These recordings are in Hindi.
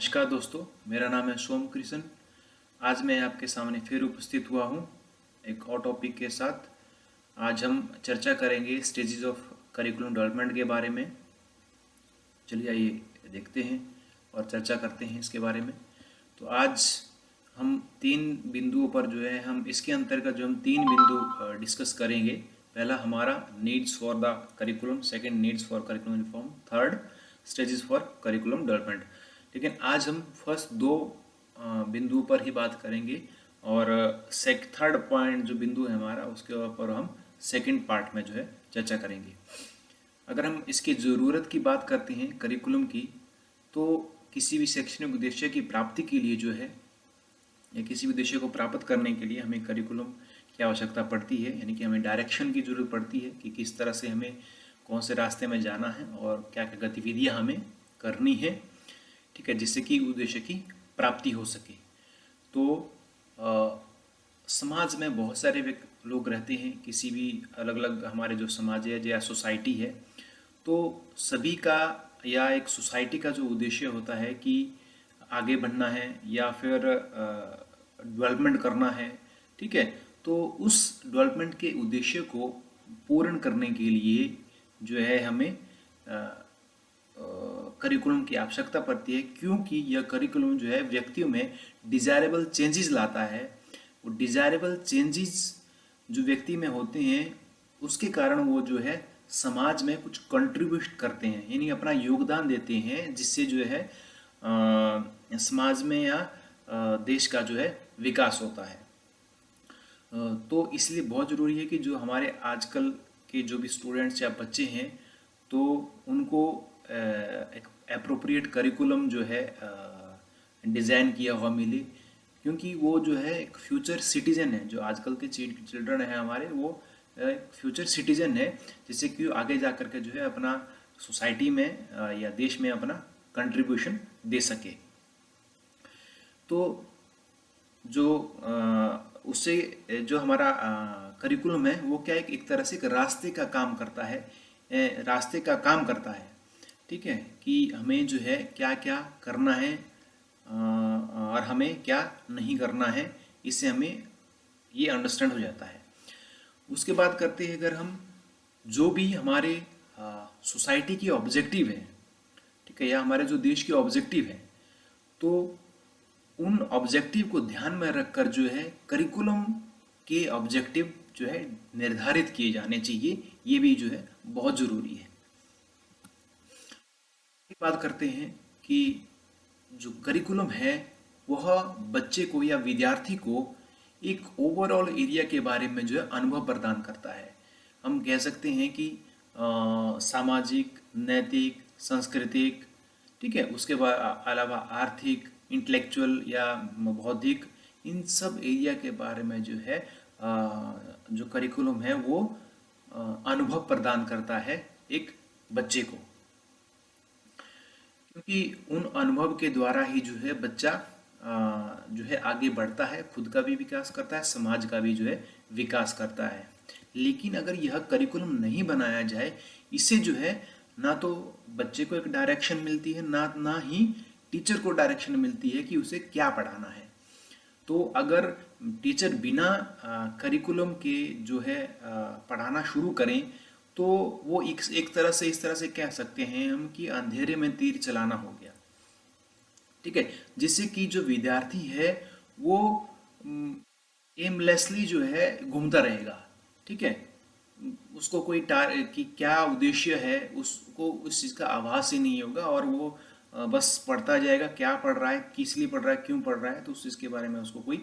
नमस्कार दोस्तों, मेरा नाम है सोम कृष्ण। आज मैं आपके सामने फिर उपस्थित हुआ हूँ एक और टॉपिक के साथ। आज हम चर्चा करेंगे स्टेजेस ऑफ करिकुलम डेवलपमेंट के बारे में। चलिए आइए देखते हैं और चर्चा करते हैं इसके बारे में। तो आज हम तीन बिंदुओं पर जो है हम इसके अंतर्गत जो हम तीन बिंदु डिस्कस करेंगे। पहला हमारा needs for the curriculum, second needs for curriculum reform, third stages for curriculum development. लेकिन आज हम फर्स्ट दो बिंदुओं पर ही बात करेंगे और थर्ड पॉइंट जो बिंदु है हमारा उसके ऊपर हम सेकंड पार्ट में जो है चर्चा करेंगे। अगर हम इसकी ज़रूरत की बात करते हैं करिकुलम की, तो किसी भी शैक्षणिक उद्देश्य की प्राप्ति के लिए जो है या किसी भी उद्देश्य को प्राप्त करने के लिए हमें करिकुलम की आवश्यकता पड़ती है, यानी कि हमें डायरेक्शन की जरूरत पड़ती है कि किस तरह से हमें कौन से रास्ते में जाना है और क्या क्या गतिविधियां हमें करनी है, ठीक है, जिससे कि उद्देश्य की प्राप्ति हो सके। तो समाज में बहुत सारे लोग रहते हैं, किसी भी अलग अलग हमारे जो समाज है या सोसाइटी है, तो सभी का या एक सोसाइटी का जो उद्देश्य होता है कि आगे बढ़ना है या फिर डेवलपमेंट करना है, ठीक है। तो उस डेवलपमेंट के उद्देश्य को पूर्ण करने के लिए जो है हमें करिकुलम की आवश्यकता पड़ती है, क्योंकि यह करिकुलम जो है व्यक्तियों में डिजायरेबल चेंजेस लाता है। वो डिजायरेबल चेंजेस जो व्यक्ति में होते हैं उसके कारण वो जो है समाज में कुछ कंट्रीब्यूट करते हैं, यानी अपना योगदान देते हैं, जिससे जो है समाज में या देश का जो है विकास होता है। तो इसलिए बहुत ज़रूरी है कि जो हमारे आजकल के जो भी स्टूडेंट्स या बच्चे हैं, तो उनको एक एप्रोप्रिएट करिकुलम जो है डिज़ाइन किया हुआ मिले, क्योंकि वो जो है एक फ्यूचर सिटीजन है। जो आजकल के चिल्ड्रन हैं हमारे, वो फ्यूचर सिटीजन है, जिससे कि आगे जा कर के जो है अपना सोसाइटी में या देश में अपना कंट्रीब्यूशन दे सके। तो जो उससे जो हमारा करिकुलम है वो क्या एक तरह से एक रास्ते का काम करता है, रास्ते का काम करता है, ठीक है, कि हमें जो है क्या क्या करना है और हमें क्या नहीं करना है, इससे हमें ये अंडरस्टैंड हो जाता है। उसके बाद करते हैं अगर हम जो भी हमारे सोसाइटी की ऑब्जेक्टिव है, ठीक है, या हमारे जो देश के ऑब्जेक्टिव है, तो उन ऑब्जेक्टिव को ध्यान में रखकर जो है करिकुलम के ऑब्जेक्टिव जो है निर्धारित किए जाने चाहिए। ये भी जो है बहुत जरूरी है। बात करते हैं कि जो करिकुलम है वह बच्चे को या विद्यार्थी को एक ओवरऑल एरिया के बारे में जो है अनुभव प्रदान करता है। हम कह सकते हैं कि सामाजिक, नैतिक, सांस्कृतिक, ठीक है, उसके अलावा आर्थिक, इंटेलेक्चुअल या बौद्धिक, इन सब एरिया के बारे में जो है जो करिकुलम है वो अनुभव प्रदान करता है एक बच्चे को, क्योंकि उन अनुभव के द्वारा ही जो है बच्चा जो है आगे बढ़ता है, खुद का भी विकास करता है, समाज का भी जो है विकास करता है। लेकिन अगर यह करिकुलम नहीं बनाया जाए, इससे जो है ना तो बच्चे को एक डायरेक्शन मिलती है, ना ही टीचर को डायरेक्शन मिलती है कि उसे क्या पढ़ाना है। तो अगर टीचर बिना करिकुलम के जो है पढ़ाना शुरू करें, तो वो एक तरह से इस तरह से कह सकते हैं हम कि अंधेरे में तीर चलाना हो गया, ठीक है, जिससे कि जो विद्यार्थी है वो एमलेसली जो है घूमता रहेगा, ठीक है, उसको कोई कि क्या उद्देश्य है उसको उस चीज़ का आभास ही नहीं होगा, और वो बस पढ़ता जाएगा, क्या पढ़ रहा है, किस लिए पढ़ रहा है, क्यों पढ़ रहा है, तो उस चीज़ के बारे में उसको कोई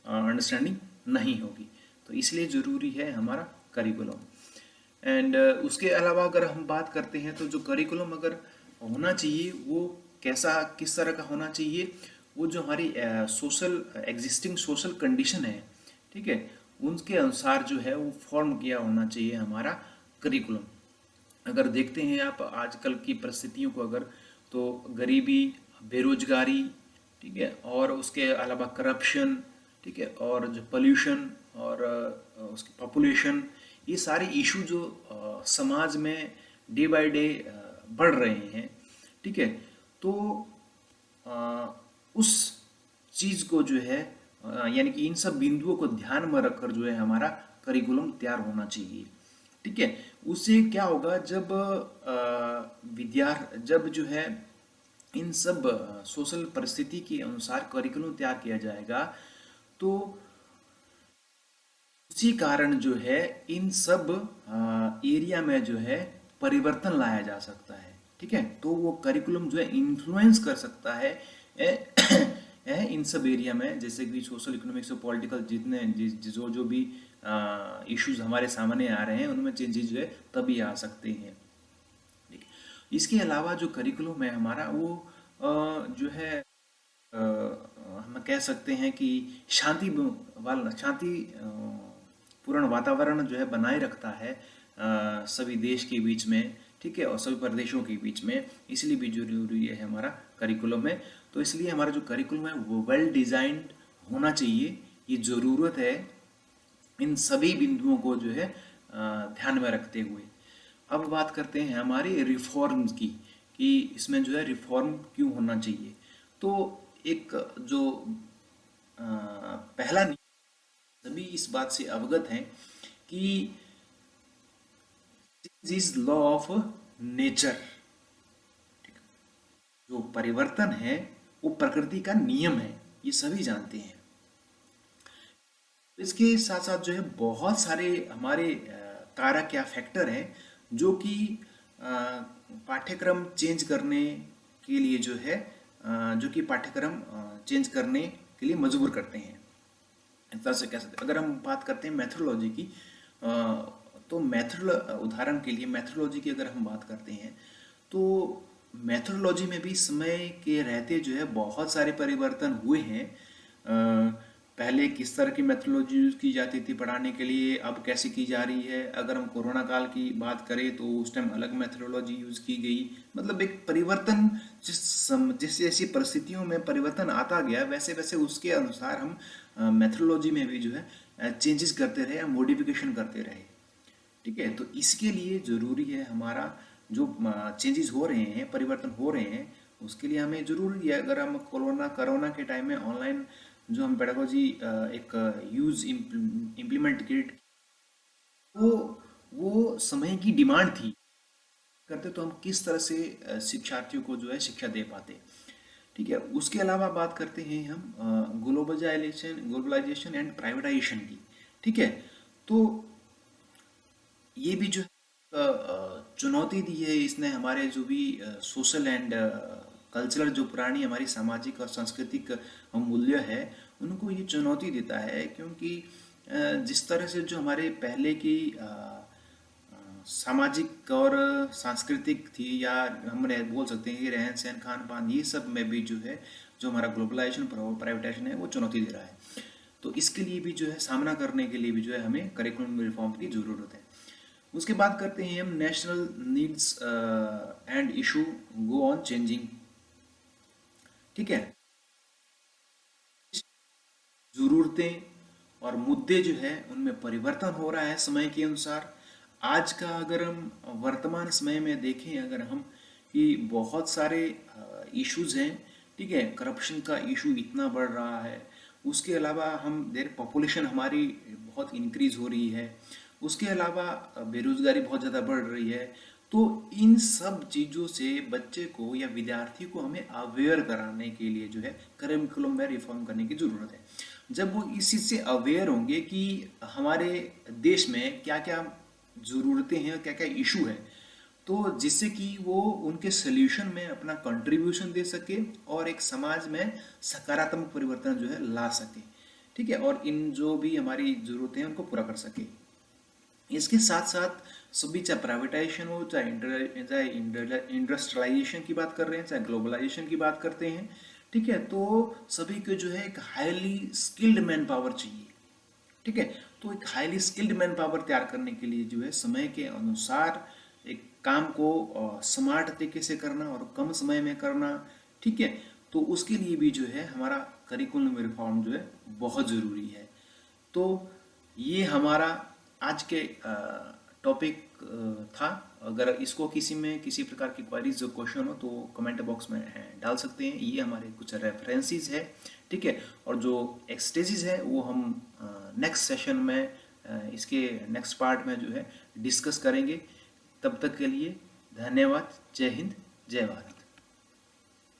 अंडरस्टैंडिंग नहीं होगी। तो इसलिए ज़रूरी है हमारा करिकुलम। एंड उसके अलावा अगर हम बात करते हैं तो जो करिकुलम अगर होना चाहिए वो कैसा, किस तरह का होना चाहिए, वो जो हमारी सोशल एग्जिस्टिंग सोशल कंडीशन है, ठीक है, उनके अनुसार जो है वो फॉर्म किया होना चाहिए हमारा करिकुलम। अगर देखते हैं आप आजकल की परिस्थितियों को, अगर तो गरीबी, बेरोजगारी, ठीक है, और उसके अलावा करप्शन, ठीक है, और जो पोल्यूशन और उसकी पॉपुलेशन, ये सारे इशू जो समाज में डे बाय डे बढ़ रहे हैं, ठीक है। तो उस चीज को जो है यानी कि इन सब बिंदुओं को ध्यान में रखकर जो है हमारा करिकुलम तैयार होना चाहिए। ठीक है, उससे क्या होगा, जब जब जो है इन सब सोशल परिस्थिति के अनुसार करिकुलम तैयार किया जाएगा, तो उसी कारण जो है इन सब एरिया में जो है परिवर्तन लाया जा सकता है। ठीक है, तो वो करिकुलम जो है इन्फ्लुएंस कर सकता है इन सब एरिया में, जैसे कि सोशल इकोनॉमिक्स और पॉलिटिकल जितने जो जो भी इश्यूज हमारे सामने आ रहे हैं उनमें चेंजेस जो है तभी आ सकते हैं। ठीक है, इसके अलावा जो करिकुलम है हमारा वो जो है हम कह सकते हैं कि शांति पूर्ण वातावरण जो है बनाए रखता है सभी देश के बीच में। ठीक है, और सभी प्रदेशों के बीच में, इसलिए भी जरूरी है हमारा करिकुलम है। तो इसलिए हमारा जो करिकुलम है वो वेल डिजाइंड होना चाहिए, ये जरूरत है इन सभी बिंदुओं को जो है ध्यान में रखते हुए। अब बात करते हैं हमारे रिफॉर्म्स की, कि इसमें जो है रिफॉर्म क्यों होना चाहिए। तो एक जो पहला सभी इस बात से अवगत हैं कि this is law of nature. जो परिवर्तन है वो प्रकृति का नियम है, ये सभी जानते हैं। इसके साथ साथ जो है बहुत सारे हमारे कारक या फैक्टर हैं जो कि पाठ्यक्रम चेंज करने के लिए जो है जो कि पाठ्यक्रम चेंज करने के लिए मजबूर करते हैं। इस तरह से कह सकते हैं। अगर हम बात करते हैं मेथोडोलॉजी की, तो उदाहरण के लिए मेथोडोलॉजी की अगर हम बात करते हैं तो मेथोडोलॉजी में भी समय के रहते जो है बहुत सारे परिवर्तन हुए हैं। पहले किस तरह की मेथोडोलॉजी यूज की जाती थी पढ़ाने के लिए, अब कैसे की जा रही है। अगर हम कोरोना काल की बात करें तो उस टाइम अलग मेथोडोलॉजी यूज की गई। मतलब एक परिवर्तन जिस जैसी परिस्थितियों में परिवर्तन आता गया वैसे वैसे उसके अनुसार हम मेथोडोलॉजी में भी जो है चेंजेस करते रहे या मॉडिफिकेशन करते रहे। ठीक है, तो इसके लिए जरूरी है हमारा जो चेंजेस हो रहे हैं, परिवर्तन हो रहे हैं, उसके लिए हमें जरूरी है। अगर हम कोरोना के टाइम में ऑनलाइन जो हम पेडागोजी एक यूज इम्प्लीमेंट की, वो समय की डिमांड थी करते, तो हम किस तरह से शिक्षार्थियों को जो है शिक्षा दे पाते। ठीक है, उसके अलावा बात करते हैं हम ग्लोबलाइजेशन एंड प्राइवेटाइजेशन की। ठीक है, तो ये भी जो चुनौती दी है इसने हमारे जो भी सोशल एंड कल्चरल जो पुरानी हमारी सामाजिक और सांस्कृतिक मूल्य है उनको ये चुनौती देता है। क्योंकि जिस तरह से जो हमारे पहले की सामाजिक और सांस्कृतिक थी, या हम बोल सकते हैं कि रहन सहन खान पान, ये सब में भी जो है जो हमारा ग्लोबलाइजेशन प्राइवेटाइजेशन है वो चुनौती दे रहा है। तो इसके लिए भी जो है सामना करने के लिए भी जो है हमें करिकुलम रिफॉर्म की जरूरत है। उसके बाद करते हैं हम national needs and issue go on changing. ठीक है, जरूरतें और मुद्दे जो है उनमें परिवर्तन हो रहा है समय के अनुसार। आज का अगर हम वर्तमान समय में देखें अगर हम, कि बहुत सारे इश्यूज हैं। ठीक है, करप्शन का इशू इतना बढ़ रहा है। उसके अलावा हम पॉपुलेशन हमारी बहुत इंक्रीज हो रही है। उसके अलावा बेरोजगारी बहुत ज़्यादा बढ़ रही है। तो इन सब चीज़ों से बच्चे को या विद्यार्थी को हमें अवेयर कराने के लिए जो है करिकुलम में रिफॉर्म करने की ज़रूरत है। जब वो इस चीज़ से अवेयर होंगे कि हमारे देश में क्या क्या ज़रूरतें हैं, क्या क्या इशू है, तो जिससे कि वो उनके सोल्यूशन में अपना कंट्रीब्यूशन दे सके और एक समाज में सकारात्मक परिवर्तन जो है ला सके। ठीक है, और इन जो भी हमारी ज़रूरतें हैं उनको पूरा कर सके। इसके साथ साथ सभी, चाहे प्राइवेटाइजेशन हो, चाहे इंडस्ट्रियलाइजेशन की बात कर रहे हैं, चाहे ग्लोबलाइजेशन की बात करते हैं। ठीक है, तो सभी को जो है एक हाईली स्किल्ड मैन पावर चाहिए। ठीक है, तो एक हाईली स्किल्ड मैन पावर तैयार करने के लिए जो है समय के अनुसार एक काम को स्मार्ट तरीके से करना और कम समय में करना। ठीक है, तो उसके लिए भी जो है हमारा करिकुलम रिफॉर्म जो है बहुत ज़रूरी है। तो ये हमारा आज के टॉपिक था। अगर इसको किसी में किसी प्रकार की क्वारीज जो क्वेश्चन हो तो कमेंट बॉक्स में डाल सकते हैं। ये हमारे कुछ रेफरेंसेस है, ठीक है। और जो एक्सरसाइजेज है वो हम नेक्स्ट सेशन में इसके नेक्स्ट पार्ट में जो है डिस्कस करेंगे। तब तक के लिए धन्यवाद। जय हिंद, जय भारत।